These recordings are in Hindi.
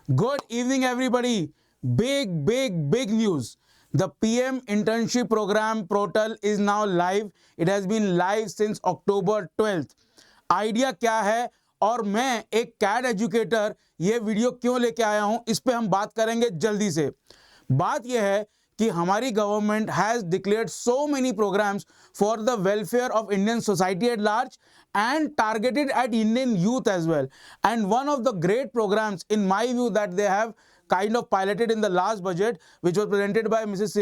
Good evening, everybody. Big news. The PM internship program portal is now live. It has been live since October 12th. Idea क्या है और मैं एक कैड एजुकेटर ये वीडियो क्यों लेके आया हूं, इस पे हम बात करेंगे जल्दी से। बात यह है कि हमारी government has declared so many programmes for the welfare of Indian society at large and targeted at Indian youth as well. And one of the great programs, in my view, that they have kind of piloted in the last budget, which was presented by Mrs.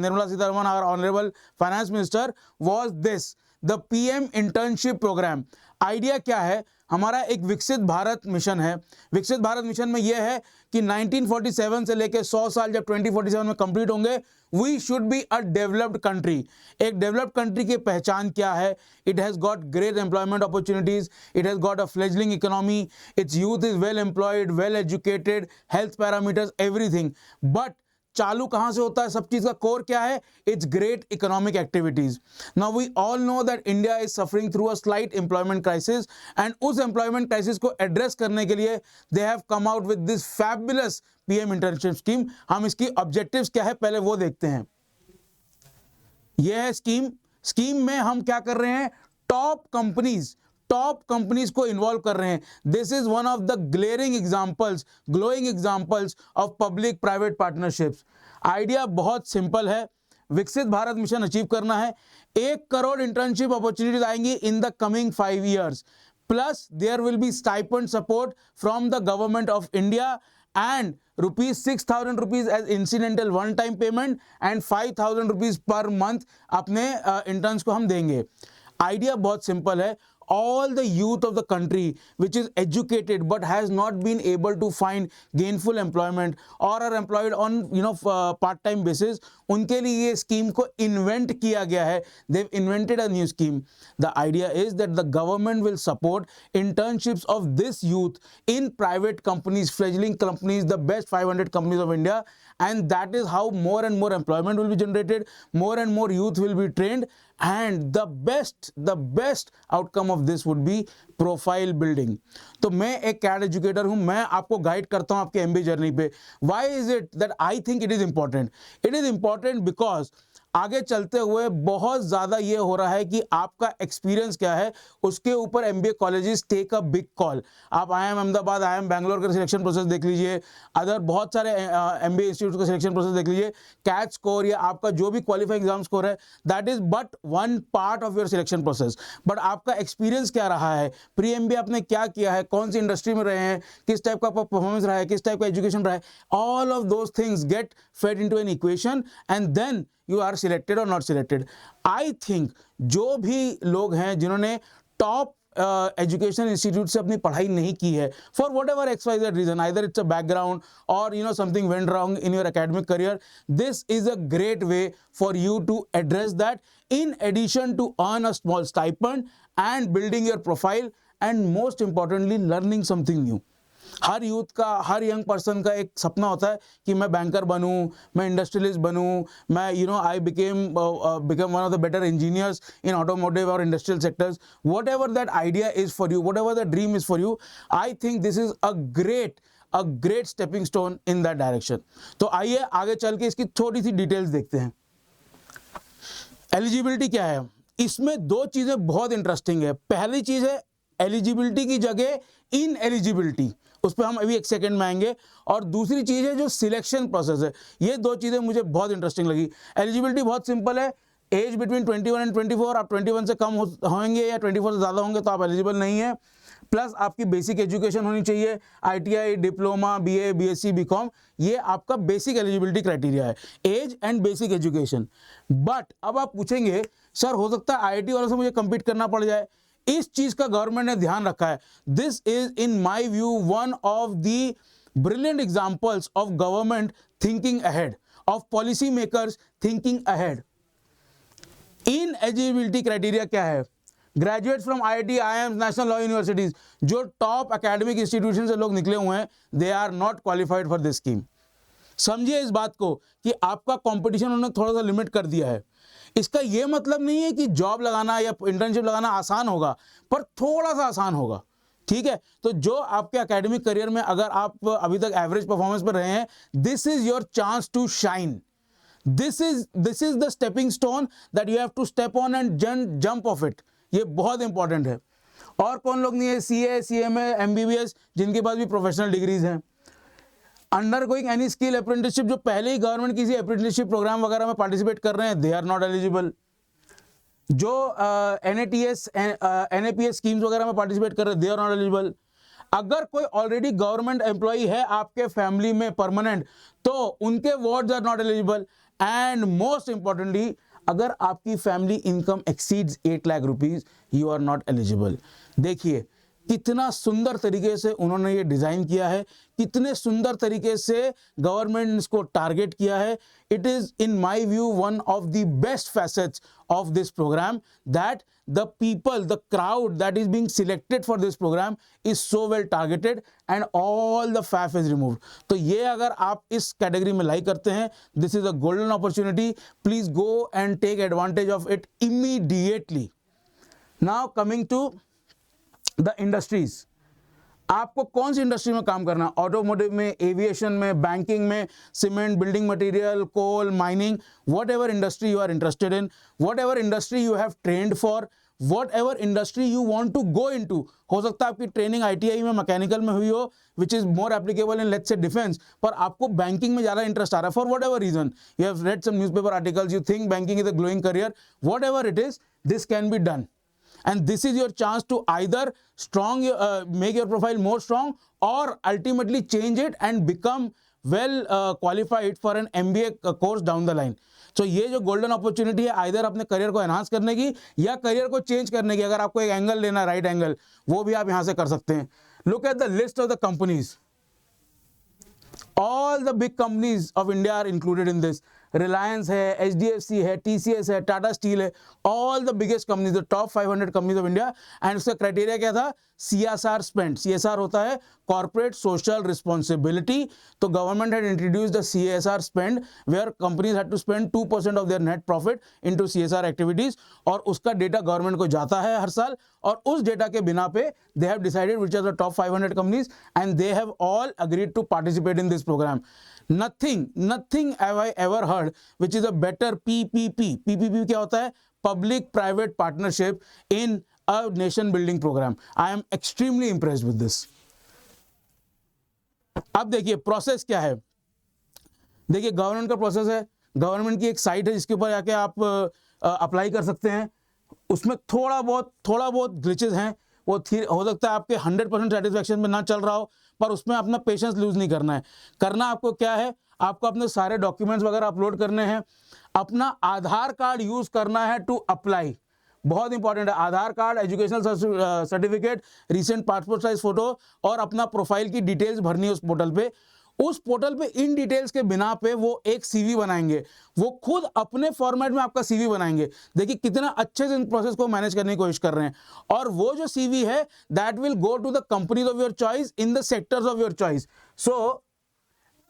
Nirmala Sitharaman, our Honorable Finance Minister, was this, the PM Internship Program. Idea क्या है? हमारा एक विकसित भारत मिशन है। विकसित भारत मिशन में यह है कि 1947 से लेकर 100 साल जब 2047 में कंप्लीट होंगे, we should be a developed country. एक डेवलप्ड कंट्री की पहचान क्या है? It has got great employment opportunities, it has got a fledgling economy, its youth is well employed, well educated, health parameters, everything. But चालू कहां से होता है? सब चीज का कोर क्या है? It's great economic activities. Now we all know that India is suffering through a slight employment crisis, and उस एम्प्लॉयमेंट क्राइसिस को एड्रेस करने के लिए they have come out with this fabulous PM internship scheme. हम इसकी ऑब्जेक्टिव्स क्या है पहले वो देखते हैं। यह है स्कीम में हम क्या कर रहे हैं? टॉप कंपनीज को इन्वॉल्व कर रहे हैं। This is one of the glowing examples of public private partnerships. Idea बहुत सिंपल है। विकसित भारत मिशन अचीव करना है। 1 करोड़ इंटर्नशिप अपॉर्चुनिटीज आएंगी in the coming 5 years, plus there will be stipend support from the government of India and ₹6,000 as incidental one time payment and ₹5,000 per month अपने इंटर्न्स को हम देंगे। आइडिया बहुत सिंपल है। All the youth of the country which is educated but has not been able to find gainful employment or are employed on part-time basis, उनके लिए ये स्कीम को इन्वेंट किया गया है। They've invented a new scheme. The idea is that the government will support internships of this youth in private companies, fledgling companies, the best 500 companies of India, and that is how more and more employment will be generated, more and more youth will be trained, and the best outcome of this would be profile building. तो मैं एक कैड एजुकेटर हूं, मैं आपको गाइड करता हूं आपके एमबीए जर्नी पे। Why is it that I think it is important? It is important because आगे चलते हुए बहुत ज़्यादा ये हो रहा है कि आपका एक्सपीरियंस क्या है उसके ऊपर MBA colleges take a big call. आप IIM अहमदाबाद, IIM बैंगलोर का सिलेक्शन प्रोसेस देख लीजिए, अदर बहुत सारे एमबीए इंस्टीट्यूट का सिलेक्शन प्रोसेस देख लीजिए। कैट स्कोर या आपका जो भी क्वालिफाइंग एग्जाम स्कोर है, that is but one part of your selection process. But आपका एक्सपीरियंस क्या रहा है, प्री एमबीए आपने क्या किया है, कौन सी इंडस्ट्री में रहे हैं, किस टाइप का आपका परफॉर्मेंस रहा है, किस टाइप का एजुकेशन रहा है, all of those things get fed into an equation and then you are selected और नॉट सिलेक्टेड। आई थिंक जो भी लोग हैं जिन्होंने टॉप एजुकेशन इंस्टीट्यूट से अपनी पढ़ाई नहीं की है, for what ever XYZ reason, either it's a background और something went wrong in your academic career, this is a great way for you to address that in addition to earn a small stipend and building your profile and most importantly learning something new. Her youth का, हर यंग पर्सन का एक सपना होता है कि मैं बैंकर बनूं, मैं इंडस्ट्रियलिस्ट बनूं, मैं I became one of the better engineers in automotive और industrial sectors. Whatever that idea is for you, whatever that dream is for you, I think this is a great stepping stone in that direction. तो आइए आगे चल के इसकी थोड़ी सी डिटेल्स देखते हैं। एलिजिबिलिटी क्या है? इसमें 2 चीजें बहुत इंटरेस्टिंग है। पहली चीज है एलिजिबिलिटी की जगह इन एलिजिबिलिटी, उस पर हम अभी 1 सेकेंड में आएंगे। और दूसरी चीज है जो सिलेक्शन प्रोसेस है। ये 2 चीजें मुझे बहुत इंटरेस्टिंग लगी। एलिजिबिलिटी बहुत सिंपल है, एज बिटवीन 21 एंड 24, आप 21 से कम होंगे या 24 से ज़्यादा होंगे तो आप एलिजिबल नहीं है। प्लस आपकी बेसिक एजुकेशन होनी चाहिए, ITI, diploma, BA, BSc, BCom, ये आपका बेसिक एलिजिबिलिटी क्राइटेरिया है, age and basic education. But अब आप पूछेंगे सर हो सकता है IIT वालों से मुझे compete करना पड़ जाए। इस चीज का गवर्नमेंट ने ध्यान रखा है। This is in my view one of the brilliant examples of government thinking ahead, of policy makers thinking ahead. In eligibility criteria क्या है? Graduate from IIT, IIM, national law universities, जो टॉप एकेडमिक इंस्टीट्यूशन से लोग निकले हुए हैं, they are not qualified for this scheme. समझिए इस बात को कि आपका कंपटीशन उन्होंने थोड़ा सा लिमिट कर दिया है। इसका यह मतलब नहीं है कि जॉब लगाना या इंटर्नशिप लगाना आसान होगा, पर थोड़ा सा आसान होगा। ठीक है, तो जो आपके एकेडमिक करियर में अगर आप अभी तक एवरेज परफॉर्मेंस पर रहे हैं, this is your chance to shine. This is the stepping stone that you have to step on and jump off it. ये बहुत इंपॉर्टेंट है. और कौन लोग नहीं है, सीए, सीएमए, एमबीबीएस, जिनके पास भी प्रोफेशनल डिग्रीज हैं. Under going any skill apprenticeship, जो पहले ही गवर्नमेंट किसी अप्रेंटिसशिप प्रोग्राम वगैरह में पार्टिसिपेट कर रहे हैं, दे आर नॉट एलिजिबल. जो एनएटीएस एनएपीएस स्कीम्स वगैरह में पार्टिसिपेट कर रहे हैं, दे आर नॉट एलिजिबल. अगर कोई ऑलरेडी गवर्नमेंट एम्प्लॉई है आपके फैमिली में परमानेंट, तो उनके wards are not eligible. And most importantly, अगर आपकी family income exceeds 8 lakh rupees, you are not eligible. देखिए कितना सुंदर तरीके से उन्होंने ये डिजाइन किया है, कितने सुंदर तरीके से गवर्नमेंट इसको टारगेट किया है. It is in my view one of the best facets of this programme, that the people, the crowd that is being selected for this program is so well targeted and all the faff is removed. तो ये अगर आप इस कैटेगरी में लाई करते हैं, this is a golden opportunity. Please go and take advantage of it immediately. Now coming to the industries. आपको कौन सी इंडस्ट्री में काम करना है? ऑटोमोटिव में, एविएशन में, बैंकिंग में, cement, building material, coal, mining, what ever industry you are interested in, what ever industry you have trained for, what ever industry you want to go into. हो सकता है आपकी ट्रेनिंग ITI में, मैकेनिकल में हुई हो, which is more applicable in let's say defence, पर आपको बैंकिंग में ज़्यादा इंटरेस्ट आ रहा है for what ever reason. You have read some newspaper articles, you think banking is a glowing career, what ever it is, this can be done. And this is your chance to either make your profile more strong, or ultimately change it and become well qualified for an MBA course down the line. So ये जो golden opportunity है, either अपने करियर को enhance करने की या करियर को चेंज करने की. अगर आपको एक एंगल लेना है, राइट एंगल, वो भी आप यहाँ से कर सकते हैं. Look at the list of the companies. All the big companies of India are included in this. Reliance है, HDFC है, TCS है, टाटा स्टील है, all the biggest companies, the top 500 companies of India. And उसका क्राइटेरिया क्या था? CSR spend. CSR होता है corporate social responsibility. तो government had introduced the CSR spend where companies had to spend 2% of their net profit into CSR activities. और उसका डेटा गवर्नमेंट को जाता है हर साल, और उस डेटा के बिना पे they have decided which are the top 500 companies and they have all agreed to participate in this program. Nothing have I ever heard which is a better PPP. PPP क्या होता है? Public Private Partnership in a nation building program. I am extremely impressed with this. अब देखिए प्रोसेस क्या है. देखिए गवर्नमेंट का प्रोसेस है. गवर्नमेंट की एक साइट है जिसके ऊपर जाके आप अप्लाई कर सकते हैं. उसमें थोड़ा बहुत ग्लिचेस हैं. वो हो सकता है आपके 100% सेटिस्फैक्शन में ना चल रहा हो, पर उसमें अपना पेशेंस लूज नहीं करना है. करना आपको क्या है, आपको अपने सारे डॉक्यूमेंट्स वगैरह अपलोड करने हैं. अपना आधार कार्ड यूज करना है टू अप्लाई. बहुत इंपॉर्टेंट है. Aadhaar card, educational certificate, recent passport size photo, और अपना प्रोफाइल की डिटेल्स भरनी है उस पोर्टल पे. उस पोर्टल पे इन डिटेल्स के बिना पे वो एक CV बनाएंगे. वो खुद अपने फॉर्मेट में आपका CV बनाएंगे. देखिए कितना अच्छे से इन प्रोसेस को मैनेज करने की कोशिश कर रहे हैं. और वो जो CV है, that will go to the companies of your choice in the sectors of your choice. So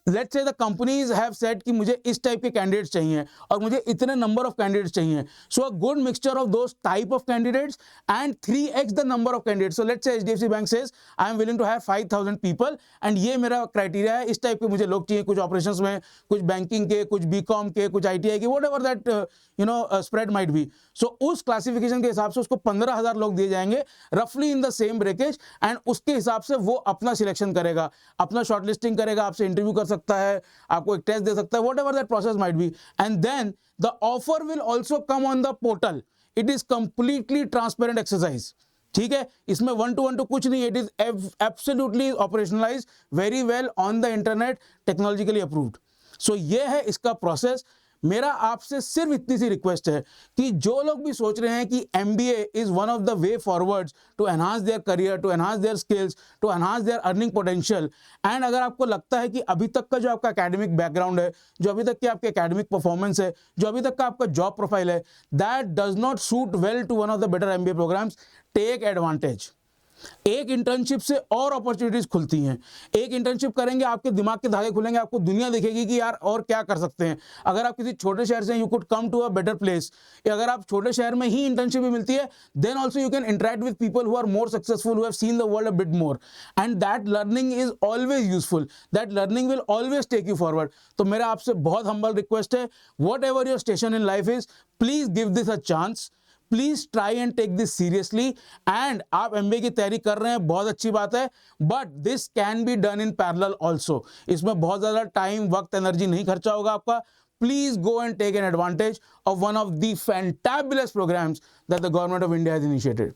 let's say the companies have said कि मुझे इस टाइप के कैंडिडेट्स चाहिए और मुझे इतने नंबर ऑफ कैंडिडेट्स चाहिए. So a good mixture of those type of candidates and 3x the number of candidates. So let's say HDFC bank says I am willing to have 5000 people and ये मेरा क्राइटेरिया है. इस टाइप के मुझे लोग चाहिए, कुछ ऑपरेशंस में, कुछ बैंकिंग के, कुछ BCom के, कुछ ITI के, whatever that spread might be. So उस क्लासिफिकेशन के हिसाब से उसको 15,000 लोग दिए जाएंगे रफली in the same breakage, and उसके हिसाब से वो अपना सिलेक्शन करेगा, अपना शॉर्टलिस्टिंग करेगा, आपसे इंटरव्यू कर सकता है, आपको एक टेस्ट दे सकता है, whatever that process might be, and then the offer will also come on the portal. It is completely transparent exercise. ठीक है, इसमें 1-to-1 तो कुछ नहीं. It is absolutely operationalized very well on the internet, technologically approved. So ये है इसका प्रोसेस. मेरा आपसे सिर्फ इतनी सी रिक्वेस्ट है कि जो लोग भी सोच रहे हैं कि MBA is one of the way forwards to enhance their career, to enhance their skills, to enhance their earning potential, and अगर आपको लगता है कि अभी तक का जो आपका एकेडमिक बैकग्राउंड है, जो अभी तक की आपकी एकेडमिक परफॉर्मेंस है, जो अभी तक का आपका जॉब प्रोफाइल है, that does not suit well to one of the better MBA programmes, take advantage. एक इंटर्नशिप से और अपॉर्चुनिटीज खुलती हैं। एक इंटर्नशिप करेंगे, आपके दिमाग के धागे खुलेंगे, आपको दुनिया दिखेगी कि यार और क्या कर सकते हैं। अगर आप किसी छोटे शहर से, you could come to a better place. अगर आप छोटे शहर में ही इंटर्नशिप मिलती है, then also you can interact with people who are more successful, who have seen the world a bit more, and that learning is always useful, that learning will always take you forward. तो मेरा आपसे बहुत हम्बल रिक्वेस्ट है, what ever your station in life is, please give this a chance, please try and take this seriously. And आप एमबीए की तैयारी कर रहे हैं, बहुत अच्छी बात है, but this can be done in parallel also. इसमें बहुत ज्यादा टाइम, वक्त, एनर्जी नहीं खर्चा होगा आपका। Please go and take an advantage of one of the fantabulous programs that the government of India has initiated.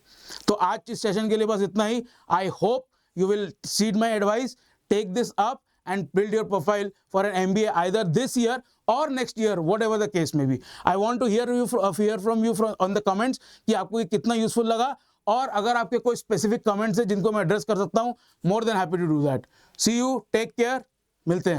तो आज के सेशन के लिए बस इतना ही। I hope you will heed my advice, take this up and build your profile for an MBA either this year or next year, whatever the case may be. I want to hear from you on the comments कि आपको ये कितना यूजफुल लगा, और अगर आपके कोई स्पेसिफिक कमेंट्स है जिनको मैं एड्रेस कर सकता हूं, more than happy to do that. See you, take care, मिलते हैं।